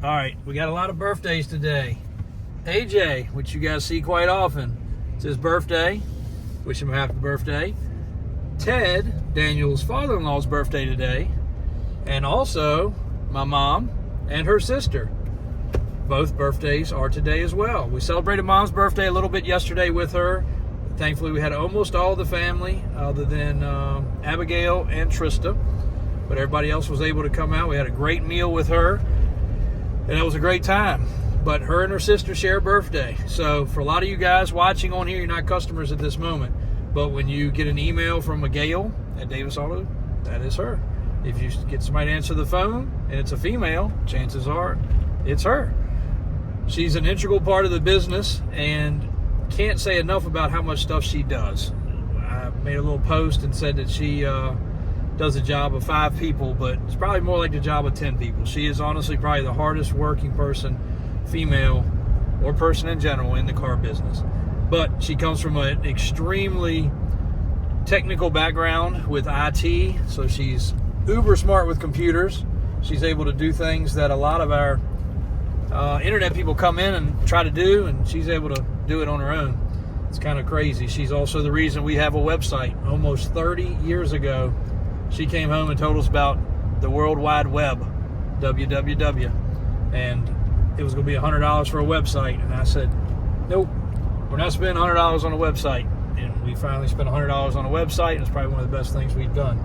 All right, we got a lot of birthdays today. AJ, which you guys see quite often, it's his birthday. Wish him a happy birthday. Ted, Daniel's father-in-law's birthday today. And also my mom and her sister. Both birthdays are today as well. We celebrated Mom's birthday a little bit yesterday with her. Thankfully, we had almost all the family other than Abigail and Trista. But everybody else was able to come out. We had a great meal with her. And it was a great time. But her and her sister share a birthday. So for a lot of you guys watching on here, you're not customers at this moment. But when you get an email from a Gail at Davis Auto, that is her. If you get somebody to answer the phone and it's a female, chances are it's her. She's an integral part of the business and can't say enough about how much stuff she does. I made a little post and said that she does a job of 5 people, but it's probably more like the job of 10 people. She is honestly probably the hardest working person, female or person in general, in the car business. But she comes from an extremely technical background with IT, so she's uber smart with computers. She's able to do things that a lot of our internet people come in and try to do, and she's able to do it on her own. It's kind of crazy. She's also the reason we have a website. Almost 30 years ago, she came home and told us about the World Wide Web, www, and it was going to be $100 for a website, and I said, nope, we're not spending $100 on a website. And we finally spent $100 on a website, and it's probably one of the best things we've done.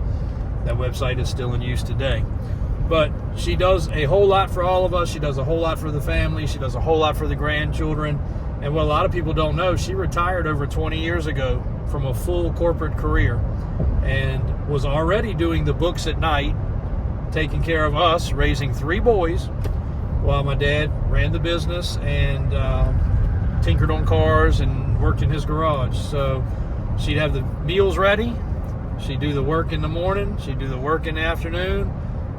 That website is still in use today. But she does a whole lot for all of us. She does a whole lot for the family. She does a whole lot for the grandchildren. And what a lot of people don't know, she retired over 20 years ago from a full corporate career and was already doing the books at night, taking care of us, raising 3 boys, while my dad ran the business and tinkered on cars and worked in his garage. So she'd have the meals ready. She'd do the work in the morning. She'd do the work in the afternoon.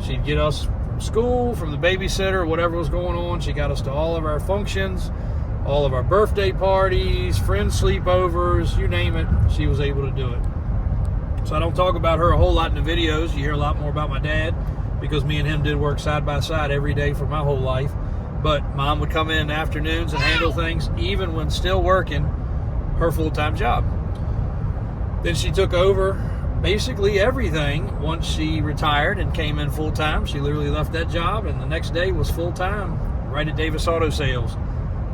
She'd get us from school, from the babysitter, whatever was going on. She got us to all of our functions, all of our birthday parties, friends sleepovers, you name it. She was able to do it. So I don't talk about her a whole lot in the videos. You hear a lot more about my dad because me and him did work side by side every day for my whole life. But Mom would come in the afternoons and handle things, even when still working her full-time job. Then she took over basically everything once she retired and came in full-time. She literally left that job, and the next day was full-time right at Davis Auto Sales.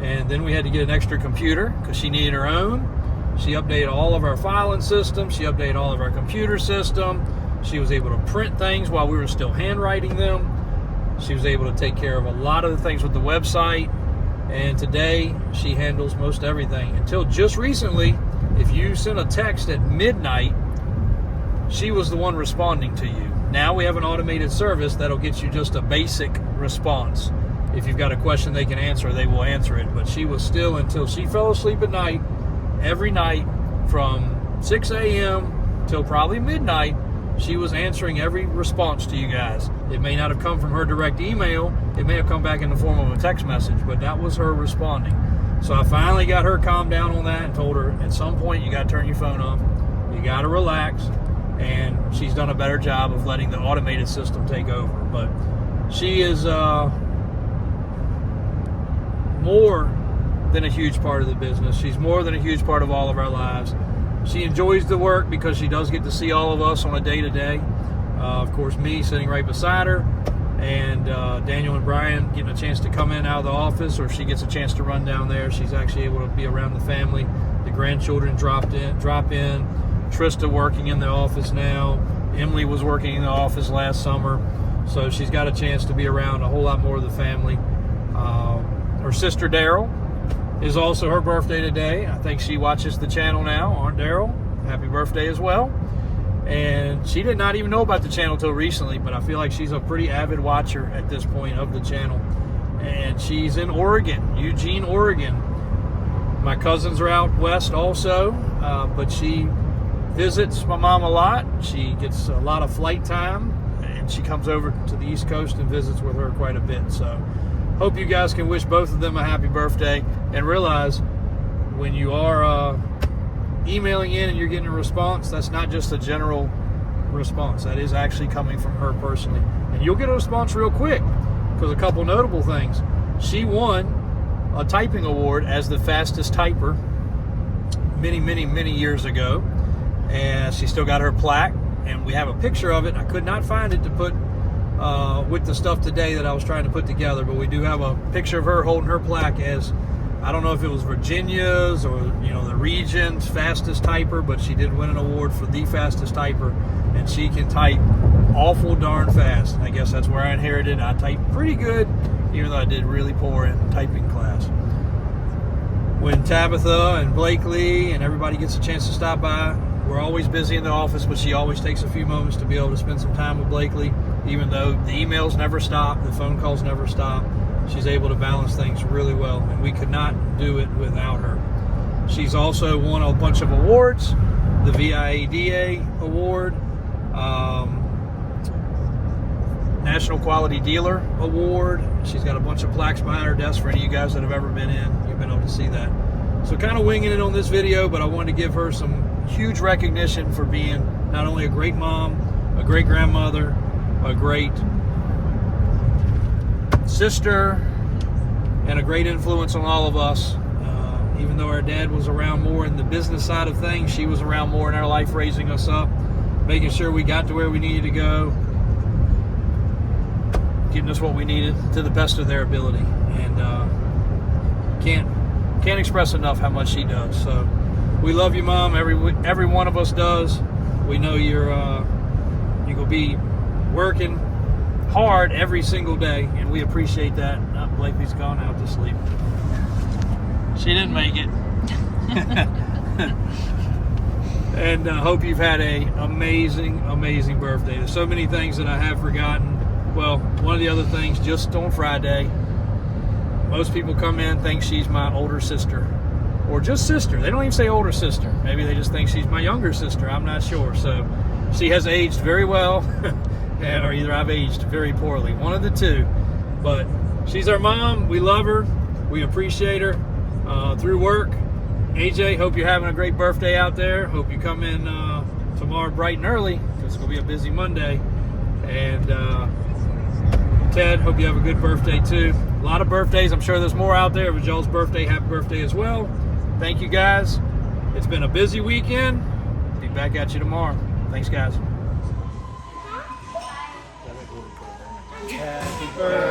And then we had to get an extra computer because she needed her own. She updated all of our filing systems. She updated all of our computer system. She was able to print things while we were still handwriting them. She was able to take care of a lot of the things with the website. And today, she handles most everything. Until just recently, if you sent a text at midnight, she was the one responding to you. Now we have an automated service that'll get you just a basic response. If you've got a question they can answer, they will answer it. But she was still, until she fell asleep at night, every night from 6 a.m. till probably midnight, she was answering every response to you guys. It may not have come from her direct email. It may have come back in the form of a text message, but that was her responding. So I finally got her calmed down on that and told her, at some point, you got to turn your phone off. You got to relax. And she's done a better job of letting the automated system take over. But she is more than a huge part of the business. She's more than a huge part of all of our lives. She enjoys the work because she does get to see all of us on a day-to-day. Of course, me sitting right beside her, and Daniel and Brian getting a chance to come in out of the office, or if she gets a chance to run down there, she's actually able to be around the family. The grandchildren drop in. Trista working in the office now. Emily was working in the office last summer, so she's got a chance to be around a whole lot more of the family. Her sister Daryl is also her birthday today. I think she watches the channel now. Aunt Daryl, happy birthday as well. And she did not even know about the channel till recently, but I feel like she's a pretty avid watcher at this point of the channel. And she's in Oregon, Eugene, Oregon. My cousins are out west also, but she visits my mom a lot. She gets a lot of flight time, and she comes over to the East Coast and visits with her quite a bit. So hope you guys can wish both of them a happy birthday, and realize when you are emailing in and you're getting a response, that's not just a general response. That is actually coming from her personally. And you'll get a response real quick. because a couple notable things. She won a typing award as the fastest typer many years ago, and she still got her plaque, and we have a picture of it. I could not find it to put with the stuff today that I was trying to put together, but we do have a picture of her holding her plaque as, I don't know if it was Virginia's or the region's fastest typer, but she did win an award for the fastest typer, and she can type awful darn fast. I guess that's where I inherited. I type pretty good, even though I did really poor in typing class. When Tabitha and Blakely and everybody gets a chance to stop by, we're always busy in the office, but she always takes a few moments to be able to spend some time with Blakely, even though the emails never stop, the phone calls never stop. She's able to balance things really well, and we could not do it without her. She's also won a bunch of awards, the VIADA Award, National Quality Dealer Award. She's got a bunch of plaques behind her desk for any of you guys that have ever been in. You've been able to see that. So kind of winging it on this video, but I wanted to give her some huge recognition for being not only a great mom, a great grandmother, a great sister, and a great influence on all of us. Even though our dad was around more in the business side of things, she was around more in our life, raising us up, making sure we got to where we needed to go, giving us what we needed to the best of their ability. And can't express enough how much she does. So we love you, Mom. Every one of us does. We know you're gonna be working hard every single day, and we appreciate that. Blakely's gone out to sleep. She didn't make it. And hope you've had an amazing birthday. There's so many things that I have forgotten. Well, one of the other things, just on Friday, most people come in, think she's my older sister, or just sister. They don't even say older sister. Maybe they just think she's my younger sister. I'm not sure. So she has aged very well, or either I've aged very poorly. One of the two. But she's our mom. We love her. We appreciate her through work. AJ, hope you're having a great birthday out there. Hope you come in tomorrow bright and early, because it's going to be a busy Monday. And Ted, hope you have a good birthday too. A lot of birthdays. I'm sure there's more out there. If it's y'all's birthday, happy birthday as well. Thank you, guys. It's been a busy weekend. Be back at you tomorrow. Thanks, guys. Happy birthday.